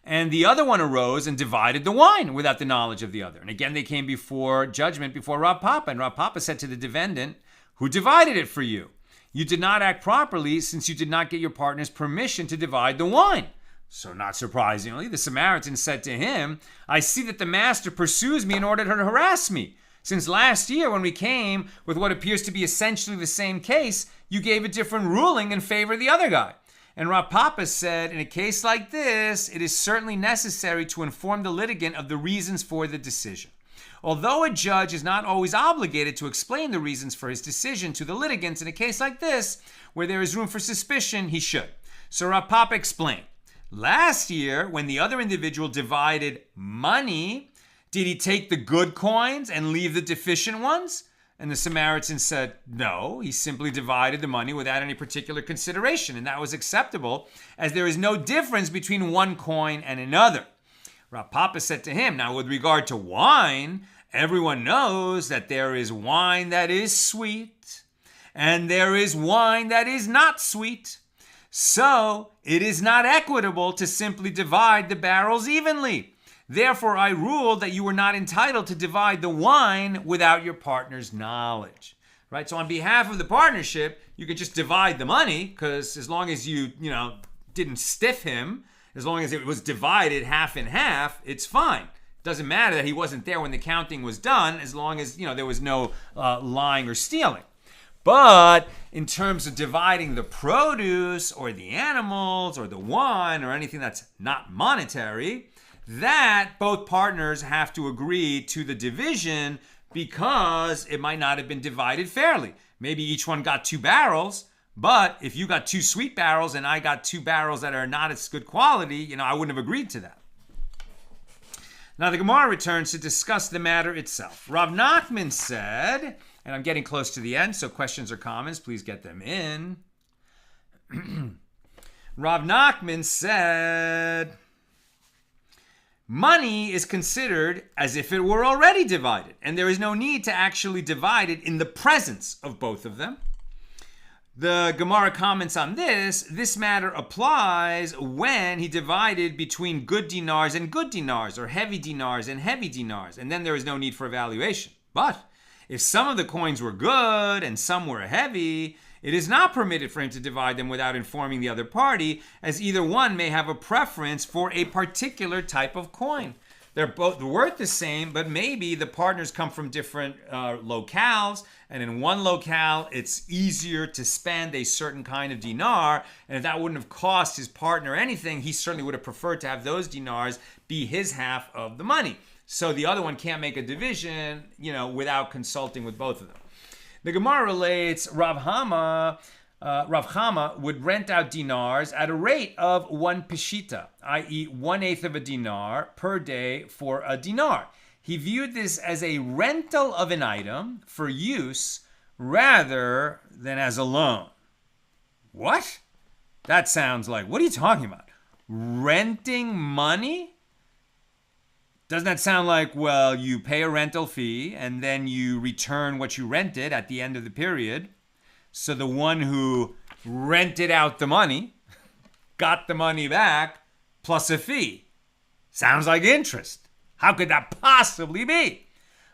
And the other one arose and divided the wine without the knowledge of the other. And again, they came before judgment before Rav Papa. And Rav Papa said to the defendant, who divided it for you? You did not act properly since you did not get your partner's permission to divide the wine. So not surprisingly, the Samaritan said to him, I see that the master pursues me in order to harass me. Since last year when we came with what appears to be essentially the same case, you gave a different ruling in favor of the other guy. And Rav Papa said, in a case like this, it is certainly necessary to inform the litigant of the reasons for the decision. Although a judge is not always obligated to explain the reasons for his decision to the litigants, in a case like this, where there is room for suspicion, he should. So Rav Papa explained, last year, when the other individual divided money, did he take the good coins and leave the deficient ones? And the Samaritan said, no, he simply divided the money without any particular consideration, and that was acceptable, as there is no difference between one coin and another. Rav Papa said to him, now with regard to wine, everyone knows that there is wine that is sweet, and there is wine that is not sweet. So it is not equitable to simply divide the barrels evenly. Therefore, I ruled that you were not entitled to divide the wine without your partner's knowledge. Right? So on behalf of the partnership, you could just divide the money, because as long as you didn't stiff him, as long as it was divided half and half, it's fine. Doesn't matter that he wasn't there when the counting was done, as long as there was no lying or stealing. But in terms of dividing the produce or the animals or the wine or anything that's not monetary, that both partners have to agree to the division, because it might not have been divided fairly. Maybe each one got 2 barrels, but if you got 2 sweet barrels and I got 2 barrels that are not as good quality, I wouldn't have agreed to that. Now the Gemara returns to discuss the matter itself. Rav Nachman said, and I'm getting close to the end, so questions or comments, please get them in. Rav Nachman said, money is considered as if it were already divided, and there is no need to actually divide it in the presence of both of them. The Gemara comments on this matter applies when he divided between good dinars and good dinars, or heavy dinars and heavy dinars, and then there is no need for evaluation. But if some of the coins were good and some were heavy, it is not permitted for him to divide them without informing the other party, as either one may have a preference for a particular type of coin. They're both worth the same, but maybe the partners come from different locales, and in one locale, it's easier to spend a certain kind of dinar, and if that wouldn't have cost his partner anything, he certainly would have preferred to have those dinars be his half of the money. So the other one can't make a division, without consulting with both of them. The Gemara relates Rav Chama would rent out dinars at a rate of 1 peshita, i.e. 1/8 of a dinar per day for a dinar. He viewed this as a rental of an item for use rather than as a loan. What? That sounds like, what are you talking about? Renting money? Doesn't that sound like, well, you pay a rental fee and then you return what you rented at the end of the period? So the one who rented out the money got the money back plus a fee. Sounds like interest. How could that possibly be?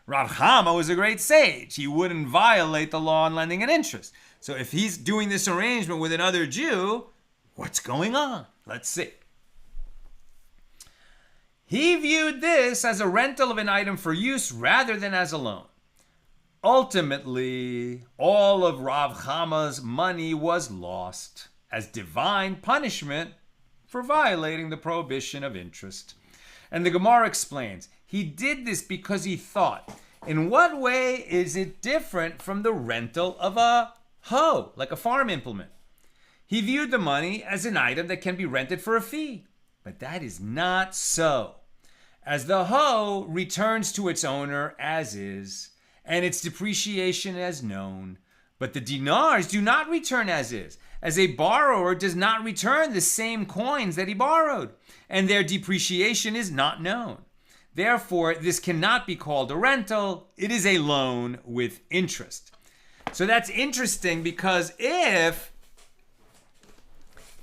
Rav Chama was a great sage. He wouldn't violate the law on lending and interest. So if he's doing this arrangement with another Jew, what's going on? Let's see. He viewed this as a rental of an item for use rather than as a loan. Ultimately, all of Rav Chama's money was lost as divine punishment for violating the prohibition of interest. And the Gemara explains, he did this because he thought, in what way is it different from the rental of a hoe, like a farm implement? He viewed the money as an item that can be rented for a fee, but that is not so, as the hoe returns to its owner as is, and its depreciation as known. But the dinars do not return as is, as a borrower does not return the same coins that he borrowed, and their depreciation is not known. Therefore, this cannot be called a rental. It is a loan with interest. So that's interesting, because if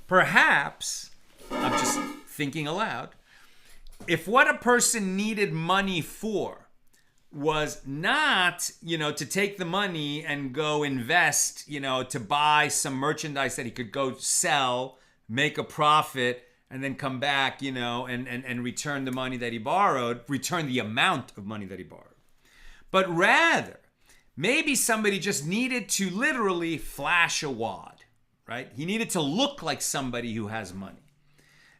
perhaps, I'm just thinking aloud, if what a person needed money for was not, to take the money and go invest, to buy some merchandise that he could go sell, make a profit, and then come back, and return the money that he borrowed, return the amount of money that he borrowed. But rather, maybe somebody just needed to literally flash a wad, right? He needed to look like somebody who has money.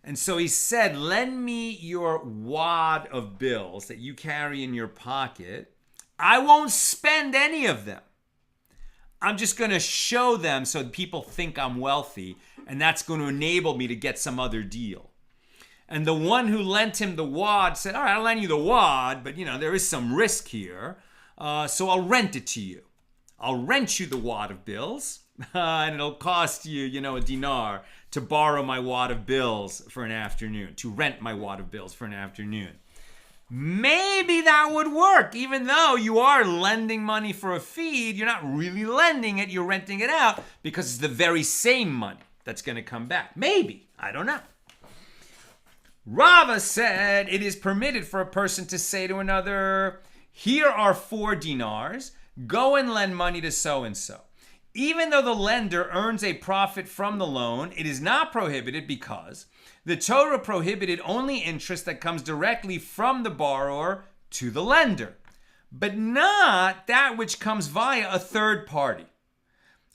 And so he said, lend me your wad of bills that you carry in your pocket. I won't spend any of them. I'm just going to show them so people think I'm wealthy, and that's going to enable me to get some other deal. And the one who lent him the wad said, all right, I'll lend you the wad, but there is some risk here, so I'll rent it to you. I'll rent you the wad of bills, and it'll cost you, a dinar to borrow my wad of bills for an afternoon, to rent my wad of bills for an afternoon. Maybe that would work, even though you are lending money for a fee. You're not really lending it, you're renting it out, because it's the very same money that's going to come back. Maybe, I don't know. Rava said it is permitted for a person to say to another, here are 4 dinars, go and lend money to so-and-so. Even though the lender earns a profit from the loan, it is not prohibited because the Torah prohibited only interest that comes directly from the borrower to the lender, but not that which comes via a third party.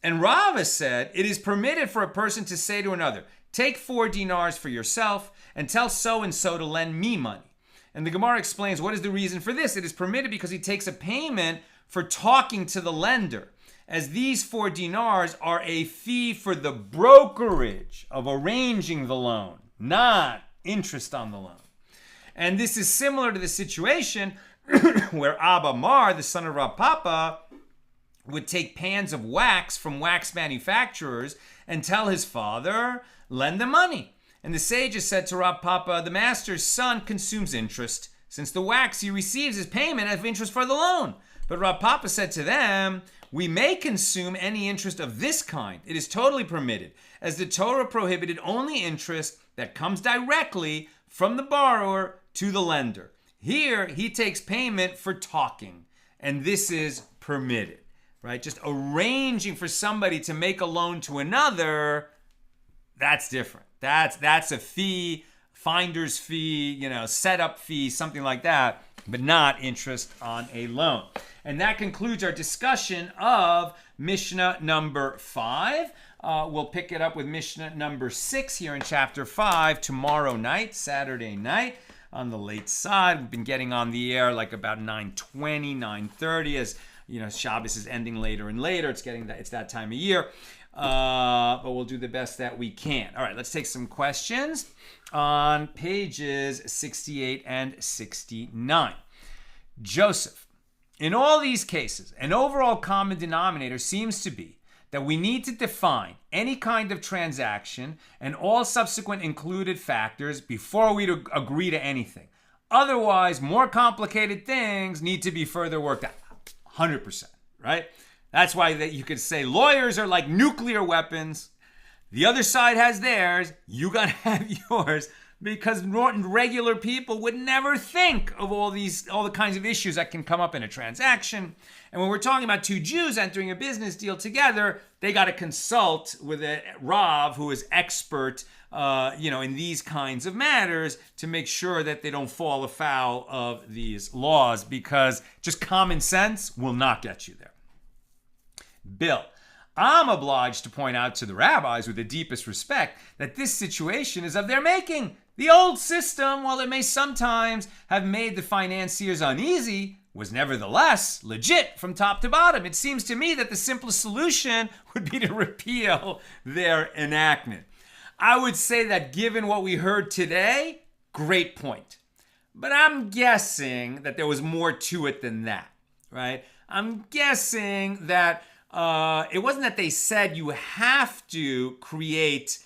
And Rava said it is permitted for a person to say to another, take 4 dinars for yourself and tell so-and-so to lend me money. And the Gemara explains what is the reason for this. It is permitted because he takes a payment for talking to the lender, as these 4 dinars are a fee for the brokerage of arranging the loan, not interest on the loan. And this is similar to the situation where Abba Mar, the son of Rav Papa, would take pans of wax from wax manufacturers and tell his father, lend the money. And the sages said to Rav Papa, the master's son consumes interest, since the wax he receives is payment of interest for the loan. But Rav Papa said to them, we may consume any interest of this kind. It is totally permitted, as the Torah prohibited only interest that comes directly from the borrower to the lender. Here, he takes payment for talking, and this is permitted, right? Just arranging for somebody to make a loan to another, that's different. That's a fee, finder's fee, setup fee, something like that, but not interest on a loan. And that concludes our discussion of Mishnah number 5. We'll pick it up with Mishnah number 6 here in chapter 5 tomorrow night, Saturday night, on the late side. We've been getting on the air like about 9:20, 9:30, as Shabbos is ending later and later. It's that time of year. But we'll do the best that we can. All right, let's take some questions on pages 68 and 69. Joseph, in all these cases, an overall common denominator seems to be that we need to define any kind of transaction and all subsequent included factors before we agree to anything. Otherwise, more complicated things need to be further worked out. 100%, right? That's why you could say lawyers are like nuclear weapons. The other side has theirs. You got to have yours, because regular people would never think of all the kinds of issues that can come up in a transaction. And when we're talking about 2 Jews entering a business deal together, they got to consult with a Rav who is expert, in these kinds of matters, to make sure that they don't fall afoul of these laws, because just common sense will not get you there. Bill, I'm obliged to point out to the rabbis with the deepest respect that this situation is of their making. The old system, while it may sometimes have made the financiers uneasy, was nevertheless legit from top to bottom. It seems to me that the simplest solution would be to repeal their enactment. I would say that given what we heard today, great point. But I'm guessing that there was more to it than that, right? I'm guessing that it wasn't that they said you have to create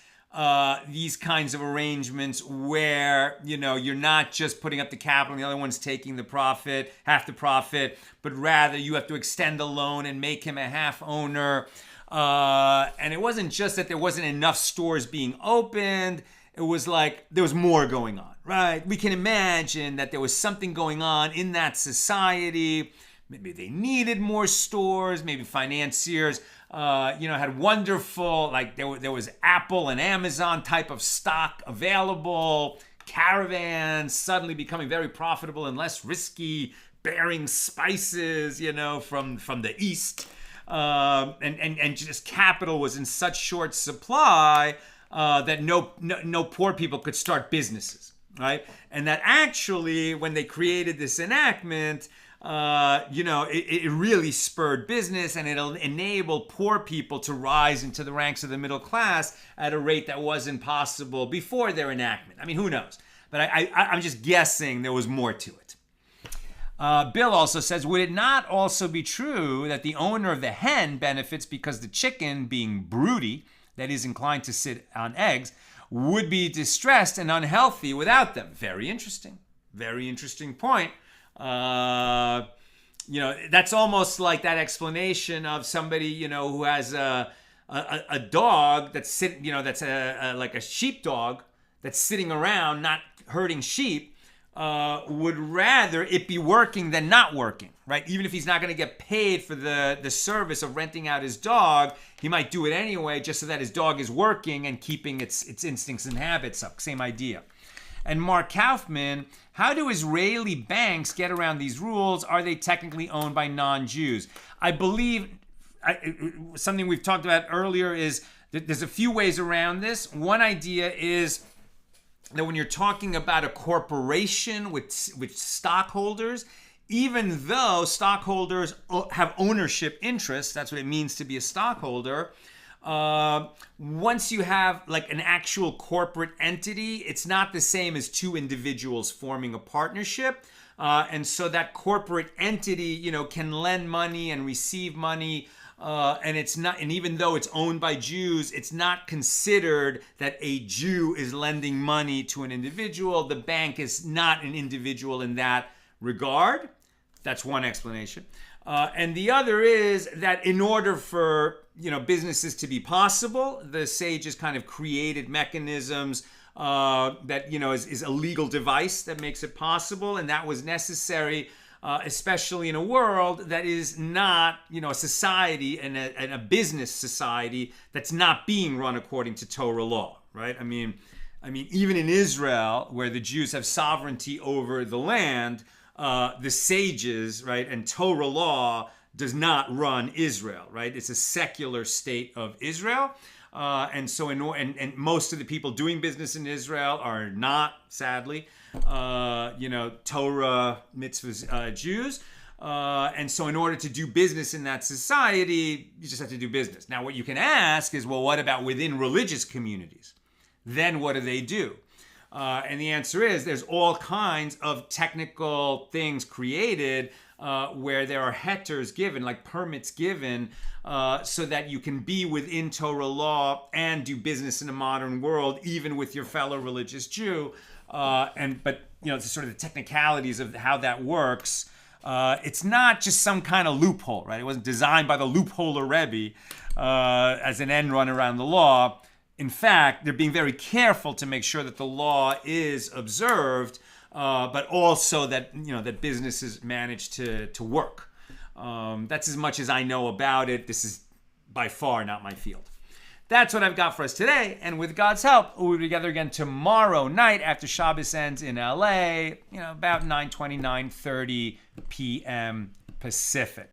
these kinds of arrangements where, you're not just putting up the capital and the other one's taking the profit, half the profit, but rather you have to extend the loan and make him a half owner. And it wasn't just that there wasn't enough stores being opened. It was like there was more going on, right? We can imagine that there was something going on in that society. Maybe they needed more stores. Maybe financiers, had wonderful, like there was Apple and Amazon type of stock available. Caravans suddenly becoming very profitable and less risky, bearing spices, from the east, and just capital was in such short supply that no poor people could start businesses, right? And that actually, when they created this enactment, it really spurred business, and it'll enable poor people to rise into the ranks of the middle class at a rate that wasn't possible before their enactment. I mean, who knows? But I'm just guessing there was more to it. Bill also says, would it not also be true that the owner of the hen benefits because the chicken, being broody, that is inclined to sit on eggs, would be distressed and unhealthy without them? Very interesting. Very interesting point. That's almost like that explanation of somebody, who has a dog that's sitting, that's like a sheepdog that's sitting around, not herding sheep would rather it be working than not working, right? Even if he's not going to get paid for the service of renting out his dog, he might do it anyway just so that his dog is working and keeping its instincts and habits up. Same idea. And Mark Kaufman, how do Israeli banks get around these rules? Are they technically owned by non-Jews? I believe something we've talked about earlier is that there's a few ways around this. One idea is that when you're talking about a corporation with stockholders, even though stockholders have ownership interests, that's what it means to be a stockholder, once you have like an actual corporate entity, it's not the same as two individuals forming a partnership. And so that corporate entity, can lend money and receive money. And it's not, and even though it's owned by Jews, it's not considered that a Jew is lending money to an individual. The bank is not an individual in that regard. That's one explanation. And the other is that in order for businesses to be possible, the sages kind of created mechanisms that is a legal device that makes it possible, and that was necessary. Especially in a world that is not, a society and a business society that's not being run according to Torah law, right? I mean, even in Israel, where the Jews have sovereignty over the land, the sages, right, and Torah law does not run Israel, right? It's a secular state of Israel. And so, and most of the people doing business in Israel are not, sadly, Torah mitzvahs Jews. And so in order to do business in that society, you just have to do business. Now, what you can ask is, well, what about within religious communities? Then what do they do? And the answer is there's all kinds of technical things created where there are hetters given, like permits given, so that you can be within Torah law and do business in a modern world, even with your fellow religious Jew. But it's sort of the technicalities of how that works. It's not just some kind of loophole, right? It wasn't designed by the loopholer Rebbe as an end run around the law. In fact, they're being very careful to make sure that the law is observed, but also that that businesses manage to work. That's as much as I know about it. This is by far not my field. That's what I've got for us today, and with God's help, we'll be together again tomorrow night after Shabbos ends in LA, about 9:20, 9:30 p.m. Pacific.